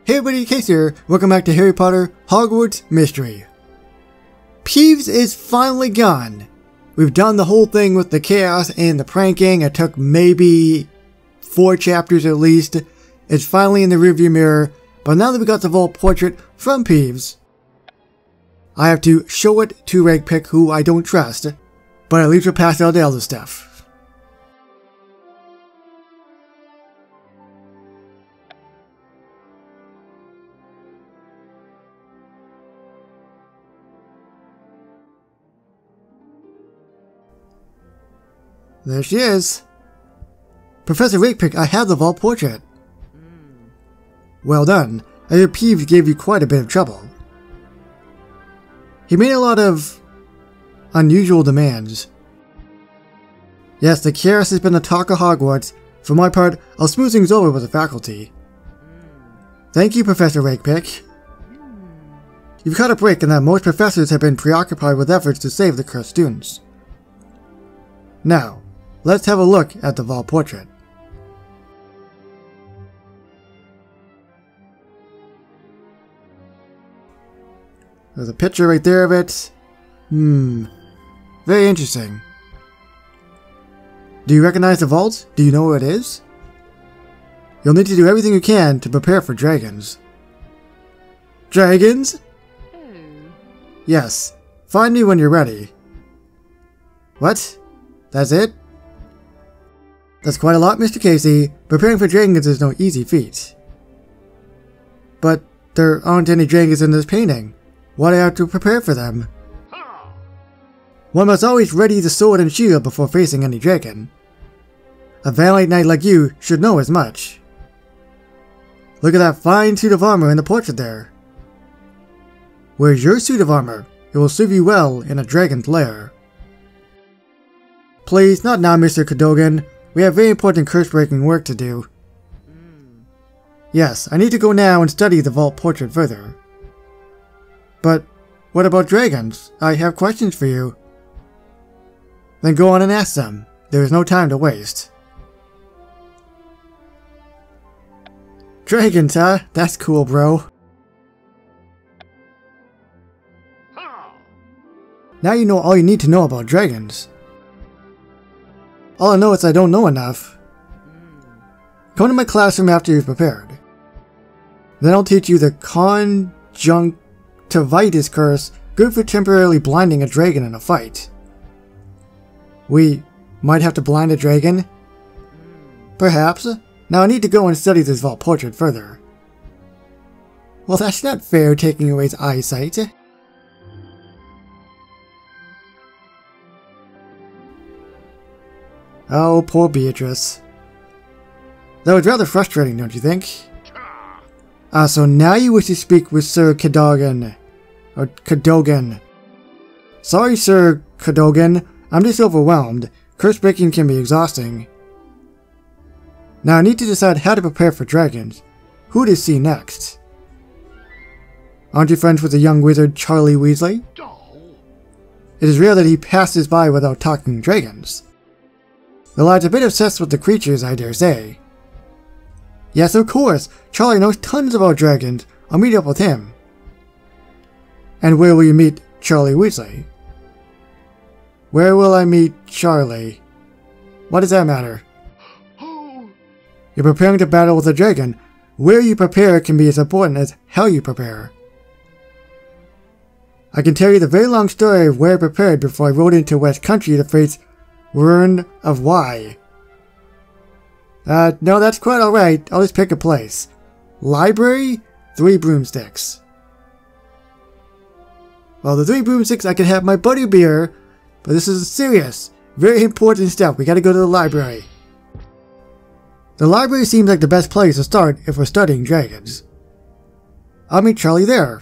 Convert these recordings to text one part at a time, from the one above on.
Hey everybody, Case here. Welcome back to Harry Potter Hogwarts Mystery. Peeves is finally gone. We've done the whole thing with the chaos and the pranking. It took maybe 4 chapters at least. It's finally in the rearview mirror, but now that we got the vault portrait from Peeves, I have to show it to Regpick, who I don't trust, but at least we're past all the other stuff. There she is. Professor Regpick, I have the vault portrait. Well done. I hear Peeves gave you quite a bit of trouble. He made a lot of unusual demands. Yes, the chaos has been the talk of Hogwarts. For my part, I'll smooth things over with the faculty. Thank you, Professor Regpick. You've caught a break in that most professors have been preoccupied with efforts to save the cursed students. Now, let's have a look at the vault portrait. There's a picture right there of it. Very interesting. Do you recognize the vault? Do you know where it is? You'll need to do everything you can to prepare for dragons. Dragons? Yes. Find me when you're ready. What? That's it? That's quite a lot, Mr. Casey. Preparing for dragons is no easy feat. But there aren't any dragons in this painting. Why do I have to prepare for them? One must always ready the sword and shield before facing any dragon. A valiant knight like you should know as much. Look at that fine suit of armor in the portrait there. Where's your suit of armor? It will serve you well in a dragon's lair. Please, not now, Mr. Cadogan. We have very important curse-breaking work to do. Yes, I need to go now and study the vault portrait further. But what about dragons? I have questions for you. Then go on and ask them. There is no time to waste. Dragons, huh? That's cool, bro. Now you know all you need to know about dragons. All I know is I don't know enough. Come to my classroom after you've prepared. Then I'll teach you the conjunctivitis curse, good for temporarily blinding a dragon in a fight. We might have to blind a dragon? Perhaps. Now I need to go and study this vault portrait further. Well, that's not fair, taking away his eyesight. Oh, poor Beatrice. That was rather frustrating, don't you think? So now you wish to speak with Sir Cadogan. Or Cadogan. Sorry, Sir Cadogan. I'm just overwhelmed. Curse breaking can be exhausting. Now I need to decide how to prepare for dragons. Who to see next? Aren't you friends with the young wizard Charlie Weasley? It is rare that he passes by without talking dragons. The lad's a bit obsessed with the creatures, I dare say. Yes, of course. Charlie knows tons about dragons. I'll meet up with him. And where will you meet Charlie Weasley? Where will I meet Charlie? What does that matter? You're preparing to battle with a dragon. Where you prepare can be as important as how you prepare. I can tell you the very long story of where I prepared before I rode into West Country to face Wyrn of Wye. No, that's quite alright. I'll just pick a place. Library? 3 broomsticks. Well, the 3 broomsticks I can have my butterbeer, but this is serious, very important stuff. We gotta go to the library. The library seems like the best place to start if we're studying dragons. I'll meet Charlie there.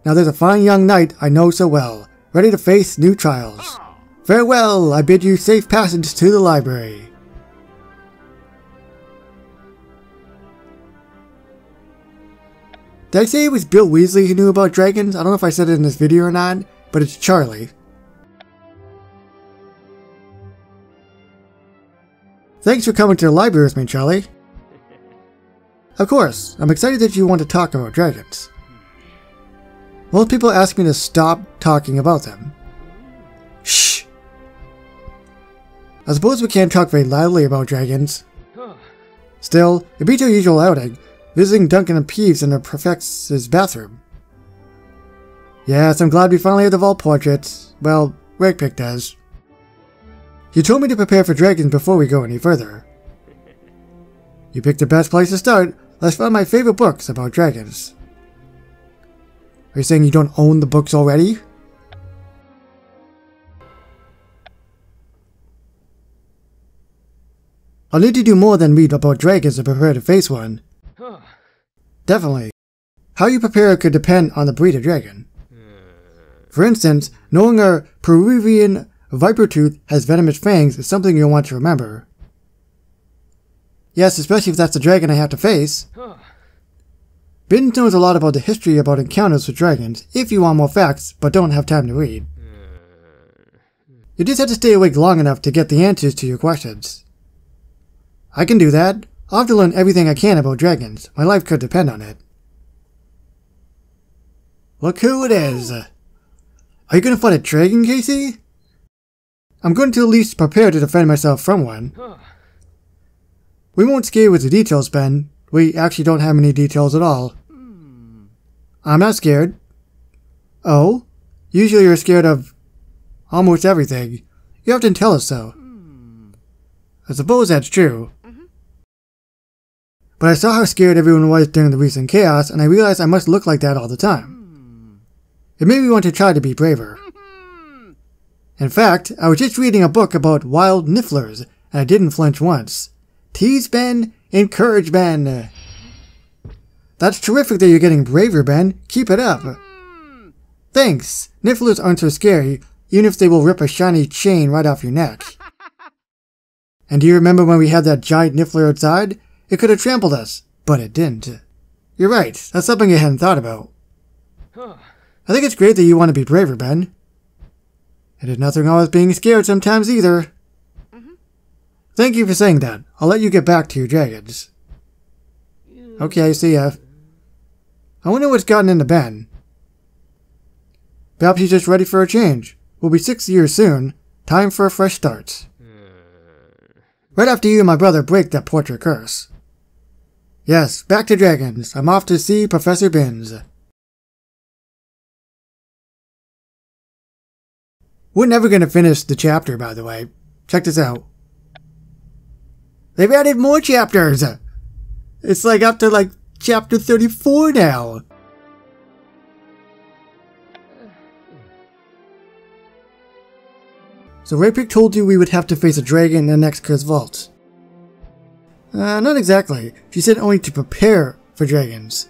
Now there's a fine young knight I know so well, ready to face new trials. Farewell, I bid you safe passage to the library. Did I say it was Bill Weasley who knew about dragons? I don't know if I said it in this video or not, but it's Charlie. Thanks for coming to the library with me, Charlie. Of course, I'm excited that you want to talk about dragons. Most people ask me to stop talking about them. Shh! I suppose we can't talk very loudly about dragons. Still, it beats our usual outing, visiting Duncan and Peeves in the Prefect's bathroom. Yes, I'm glad we finally have the vault portraits. Well, Rakepick does. You told me to prepare for dragons before we go any further. You picked the best place to start. Let's find my favorite books about dragons. Are you saying you don't own the books already? I'll need to do more than read about dragons to prepare to face one. Definitely. How you prepare could depend on the breed of dragon. For instance, knowing a Peruvian viper-tooth has venomous fangs is something you'll want to remember. Yes, especially if that's the dragon I have to face. Bins knows a lot about the history about encounters with dragons, if you want more facts, but don't have time to read. You just have to stay awake long enough to get the answers to your questions. I can do that. I'll have to learn everything I can about dragons. My life could depend on it. Look who it is! Are you going to fight a dragon, Casey? I'm going to at least prepare to defend myself from one. We won't scare you with the details, Ben. We actually don't have any details at all. I'm not scared. Oh? Usually you're scared of almost everything. You often tell us so. I suppose that's true. But I saw how scared everyone was during the recent chaos, and I realized I must look like that all the time. It made me want to try to be braver. In fact, I was just reading a book about wild nifflers, and I didn't flinch once. Tease Ben, encourage Ben. That's terrific that you're getting braver, Ben. Keep it up. Thanks. Nifflers aren't so scary, even if they will rip a shiny chain right off your neck. And do you remember when we had that giant niffler outside? It could have trampled us, but it didn't. You're right, that's something I hadn't thought about. I think it's great that you want to be braver, Ben. And there's nothing wrong with being scared sometimes either. Thank you for saying that. I'll let you get back to your dragons. Okay, see ya. I wonder what's gotten into Ben. Perhaps he's just ready for a change. We'll be 6 years soon. Time for a fresh start. Right after you and my brother break that portrait curse. Yes, back to dragons. I'm off to see Professor Binns. We're never going to finish the chapter, by the way. Check this out. They've added more chapters! It's like up to like chapter 34 now. So Rakepick told you we would have to face a dragon in the next cursed vault. Not exactly. She said only to prepare for dragons.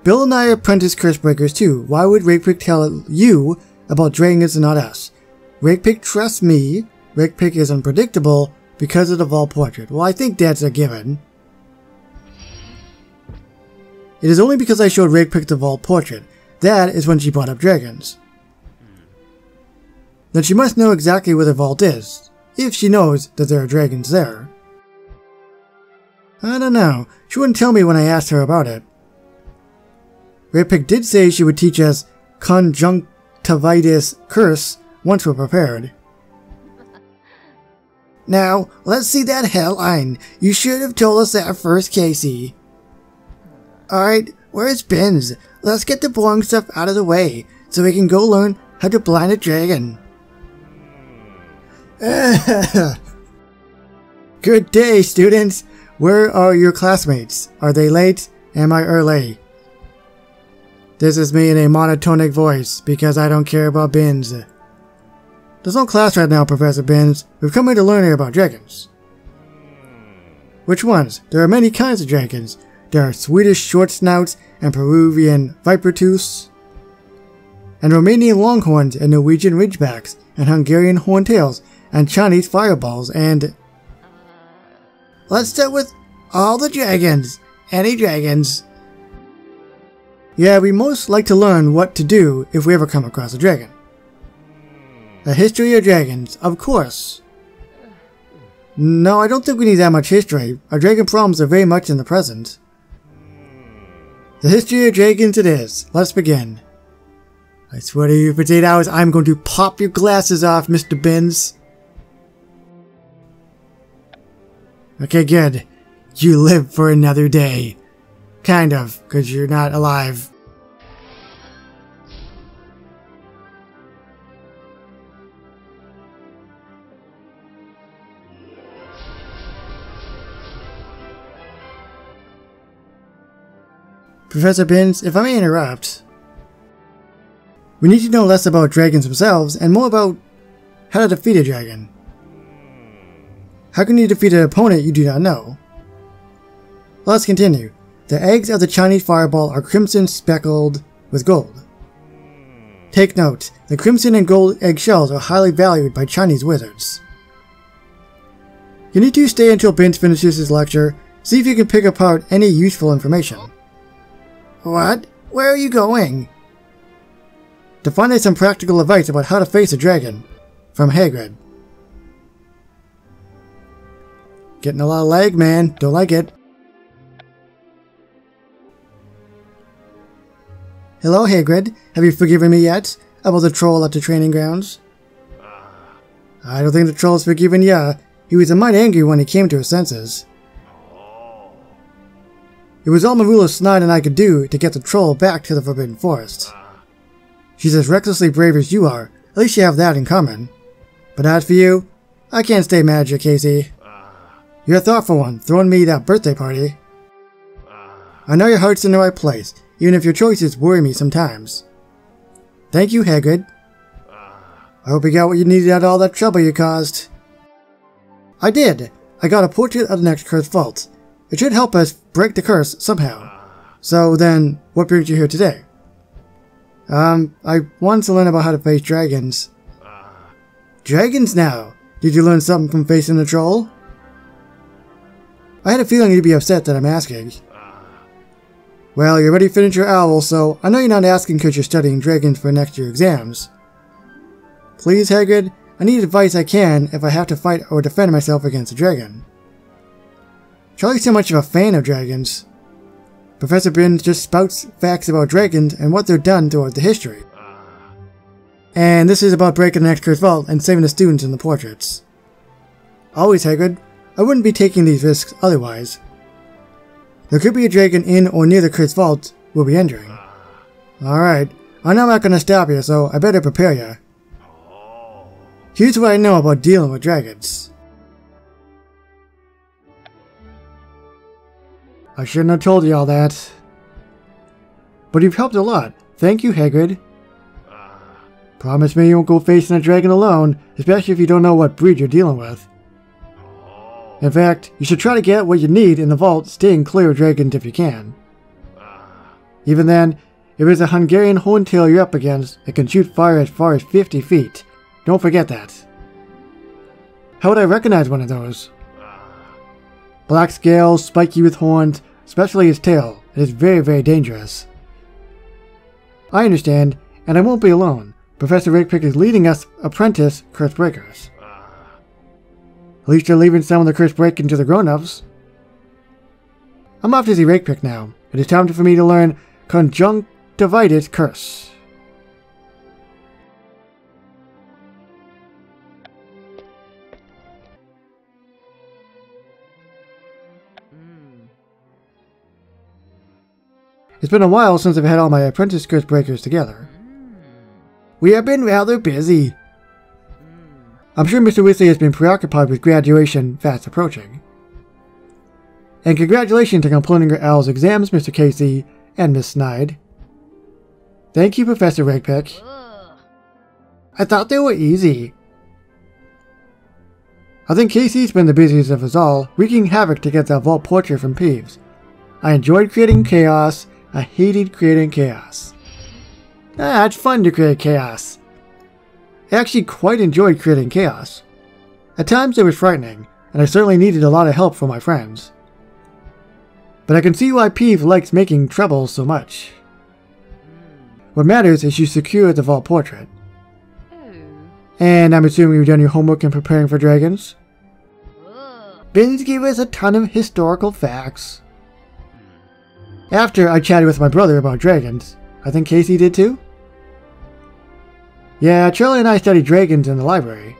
Bill and I are apprentice curse breakers too. Why would Rakepick tell you about dragons and not us? Rakepick trusts me. Rakepick is unpredictable because of the vault portrait. Well, I think that's a given. It is only because I showed Rakepick the vault portrait. That is when she brought up dragons. Then she must know exactly where the vault is, if she knows that there are dragons there. I don't know. She wouldn't tell me when I asked her about it. Rakepick did say she would teach us conjunctivitis curse once we're prepared. Now, let's see that hell-ein. You should have told us that first, Casey. Alright, where's Binns? Let's get the boring stuff out of the way, so we can go learn how to blind a dragon. Good day, students. Where are your classmates? Are they late? Am I early? This is me in a monotonic voice, because I don't care about Binns. There's no class right now, Professor Binns. We've come here to learn about dragons. Which ones? There are many kinds of dragons. There are Swedish short snouts and Peruvian viper-tooths, and Romanian longhorns and Norwegian ridgebacks, and Hungarian horntails, and Chinese fireballs, and... Let's start with all the dragons. Any dragons. Yeah, we most like to learn what to do if we ever come across a dragon. A history of dragons, of course. No, I don't think we need that much history. Our dragon problems are very much in the present. The history of dragons it is. Let's begin. I swear to you, for 8 hours, I'm going to pop your glasses off, Mr. Binns. Okay, good. You live for another day. Kind of, because you're not alive. Professor Binns, if I may interrupt, we need to know less about dragons themselves and more about how to defeat a dragon. How can you defeat an opponent you do not know? Let's continue. The eggs of the Chinese fireball are crimson speckled with gold. Take note, the crimson and gold eggshells are highly valued by Chinese wizards. You need to stay until Binns finishes his lecture, see if you can pick apart any useful information. What? Where are you going? To find out some practical advice about how to face a dragon. From Hagrid. Getting a lot of lag, man. Don't like it. Hello, Hagrid. Have you forgiven me yet? About the troll at the training grounds? I don't think the troll's forgiven ya. He was a mite angry when he came to his senses. It was all Marula Snide and I could do to get the troll back to the Forbidden Forest. She's as recklessly brave as you are, at least you have that in common. But as for you, I can't stay mad at you, Casey. You're a thoughtful one, throwing me that birthday party. I know your heart's in the right place, even if your choices worry me sometimes. Thank you, Hagrid. I hope you got what you needed out of all that trouble you caused. I did. I got a portrait of the next cursed vault. It should help us break the curse somehow. So then, what brings you here today? I wanted to learn about how to face dragons. Dragons now? Did you learn something from facing the troll? I had a feeling you'd be upset that I'm asking. Well, you already finished your owl, so I know you're not asking because you're studying dragons for next year's exams. Please, Hagrid, I need advice I can if I have to fight or defend myself against a dragon. Charlie's so much of a fan of dragons. Professor Binns just spouts facts about dragons and what they've done throughout the history. And this is about breaking the next cursed vault and saving the students in the portraits. Always, Hagrid. I wouldn't be taking these risks otherwise. There could be a dragon in or near the cursed vault we'll be entering. Alright, I know I'm not going to stop you, so I better prepare you. Here's what I know about dealing with dragons. I shouldn't have told you all that. But you've helped a lot. Thank you, Hagrid. Promise me you won't go facing a dragon alone, especially if you don't know what breed you're dealing with. In fact, you should try to get what you need in the vault, staying clear of dragons if you can. Even then, if it's a Hungarian horntail you're up against, it can shoot fire as far as 50 feet. Don't forget that. How would I recognize one of those? Black scales, spiky with horns, especially his tail. It is very, very dangerous. I understand, and I won't be alone. Professor Rakepick is leading us apprentice curse breakers. At least you're leaving some of the curse breaking to the grown-ups. I'm off to see Rakepick now. It is time for me to learn Conjunctivitis Curse. It's been a while since I've had all my apprentice curse breakers together. We have been rather busy. I'm sure Mr. Weasley has been preoccupied with graduation fast approaching. And congratulations on completing your owl's exams, Mr. Casey and Miss Snide. Thank you, Professor Rakepick. I thought they were easy. I think Casey's been the busiest of us all, wreaking havoc to get that vault portrait from Peeves. I enjoyed creating chaos. I hated creating chaos. It's fun to create chaos. I actually quite enjoyed creating chaos. At times it was frightening, and I certainly needed a lot of help from my friends. But I can see why Peeves likes making trouble so much. What matters is you secure the vault portrait. And I'm assuming you've done your homework in preparing for dragons? Bins gave us a ton of historical facts. After I chatted with my brother about dragons, I think Casey did too? Yeah, Charlie and I studied dragons in the library.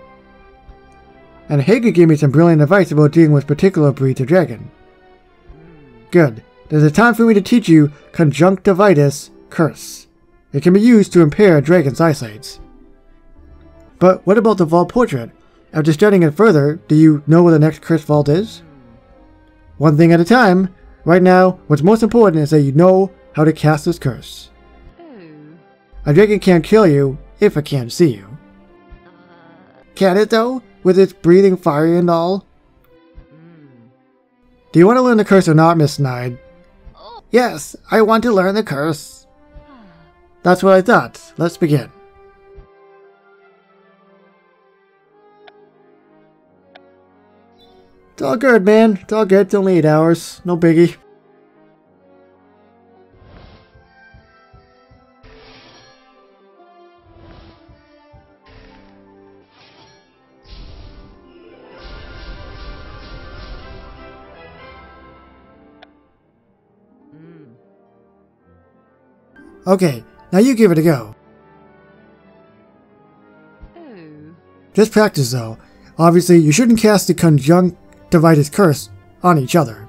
And Hager gave me some brilliant advice about dealing with particular breeds of dragon. Good. There's a time for me to teach you Conjunctivitis Curse. It can be used to impair a dragon's eyesight. But what about the vault portrait? After studying it further, do you know where the next cursed vault is? One thing at a time. Right now, what's most important is that you know how to cast this curse. A dragon can't kill you if it can't see you. Can it though? With its breathing fire and all? Do you want to learn the curse or not, Miss Snide? Yes, I want to learn the curse. That's what I thought. Let's begin. It's all good, man. It's all good. It's only 8 hours. No biggie. Okay, now you give it a go. Just practice though. Obviously, you shouldn't cast the Conjunctivitis Curse on each other.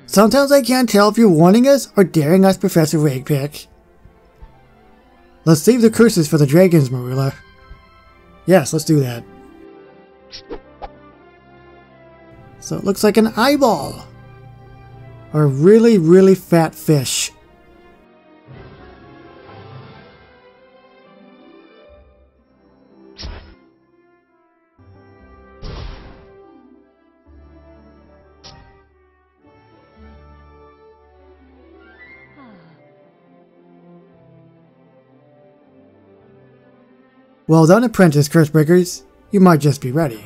Sometimes I can't tell if you're warning us or daring us, Professor Ragepick. Let's save the curses for the dragons, Marula. Yes, let's do that. So it looks like an eyeball. Or a really, really fat fish. Well done, apprentice Cursebreakers. You might just be ready.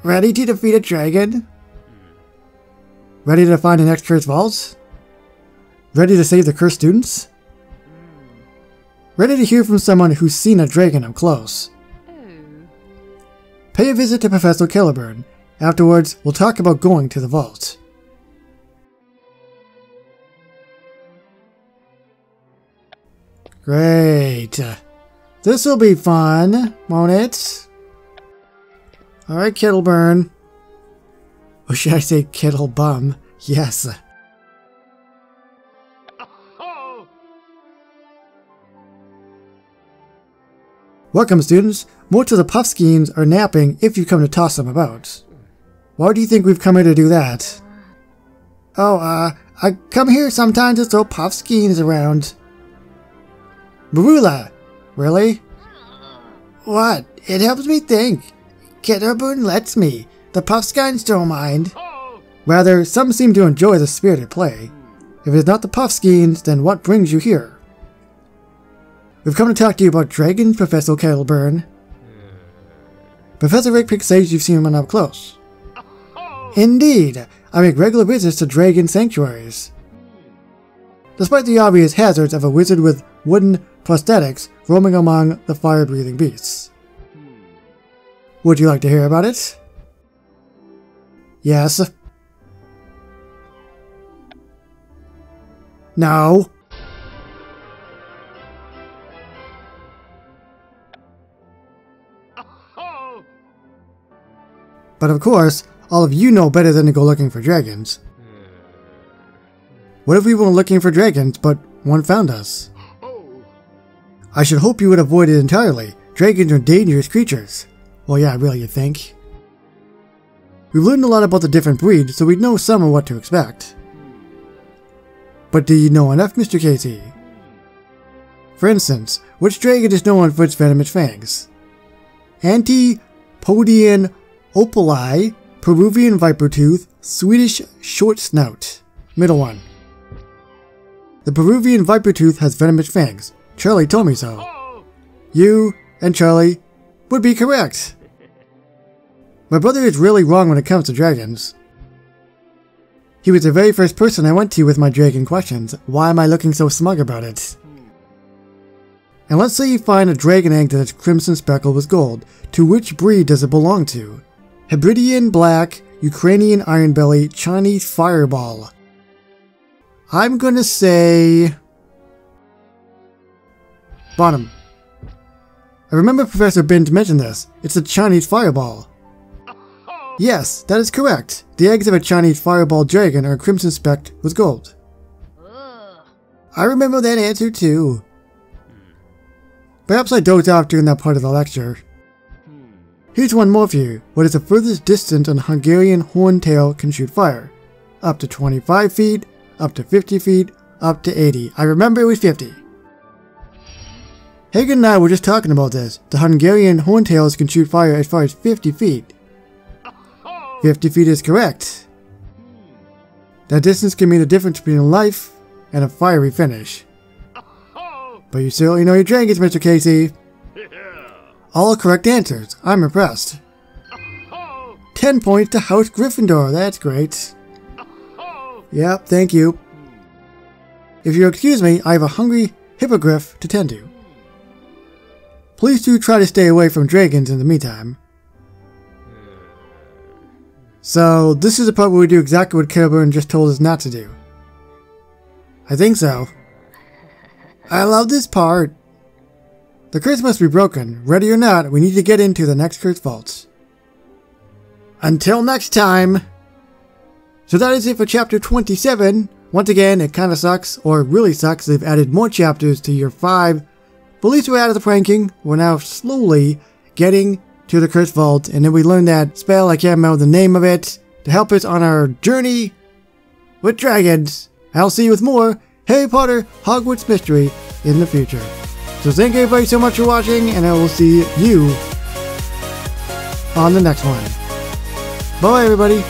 Ready to defeat a dragon? Ready to find the next cursed vault? Ready to save the cursed students? Ready to hear from someone who's seen a dragon up close? Pay a visit to Professor Caliburn. Afterwards, we'll talk about going to the vault. Great. This'll be fun, won't it? Alright, Kittleburn. Or should I say Kittlebum? Yes. Welcome, students. Most of the Puffskeins are napping if you come to toss them about. Why do you think we've come here to do that? Oh, I come here sometimes to throw Puffskeins around. Marula! Really? What? It helps me think. Kitterburn lets me. The Puffskeins don't mind. Rather, some seem to enjoy the spirited play. If it's not the Puffskeins, then what brings you here? We've come to talk to you about dragons, Professor Kettleburn. Professor Ragepick says you've seen them up close. Indeed, I make regular visits to dragon sanctuaries. Despite the obvious hazards of a wizard with wooden prosthetics roaming among the fire-breathing beasts. Would you like to hear about it? Yes. No. But of course, all of you know better than to go looking for dragons. What if we weren't looking for dragons, but one found us? I should hope you would avoid it entirely. Dragons are dangerous creatures. Well, yeah, really, you think? We've learned a lot about the different breeds, so we know some of what to expect. But do you know enough, Mr. Casey? For instance, which dragon is known for its venomous fangs? Antipodian opali, Peruvian viper tooth, Swedish short snout. Middle one. The Peruvian viper tooth has venomous fangs. Charlie told me so. You and Charlie would be correct. My brother is really wrong when it comes to dragons. He was the very first person I went to with my dragon questions. Why am I looking so smug about it? And let's say you find a dragon egg that is crimson speckled with gold. To which breed does it belong to? Hebridean Black, Ukrainian Iron Belly, Chinese Fireball. I'm gonna say... bottom. I remember Professor Bin to mention this. It's a Chinese Fireball. Yes, that is correct. The eggs of a Chinese Fireball dragon are crimson specked with gold. I remember that answer too. Perhaps I dozed off during that part of the lecture. Here's one more for you. What is the furthest distance a Hungarian horntail can shoot fire? Up to 25 feet, up to 50 feet, up to 80. I remember it was 50. Hagen and I were just talking about this. The Hungarian horntails can shoot fire as far as 50 feet. 50 feet is correct. That distance can mean the difference between a life and a fiery finish. But you certainly know your dragons, Mr. Casey. All correct answers. I'm impressed. 10 points to House Gryffindor. That's great. Yep, thank you. If you'll excuse me, I have a hungry hippogriff to tend to. Please do try to stay away from dragons in the meantime. So, this is the part where we do exactly what Kilburn just told us not to do. I think so. I love this part. The curse must be broken. Ready or not, we need to get into the next curse vaults. Until next time! So that is it for chapter 27. Once again, it kinda sucks, or really sucks, they've added more chapters to year 5. But at least we're out of the pranking. We're now slowly getting to the curse vault, and then we learn that spell, I can't remember the name of it, to help us on our journey with dragons. I'll see you with more Harry Potter Hogwarts Mystery in the future. So thank you everybody so much for watching, and I will see you on the next one. Bye everybody.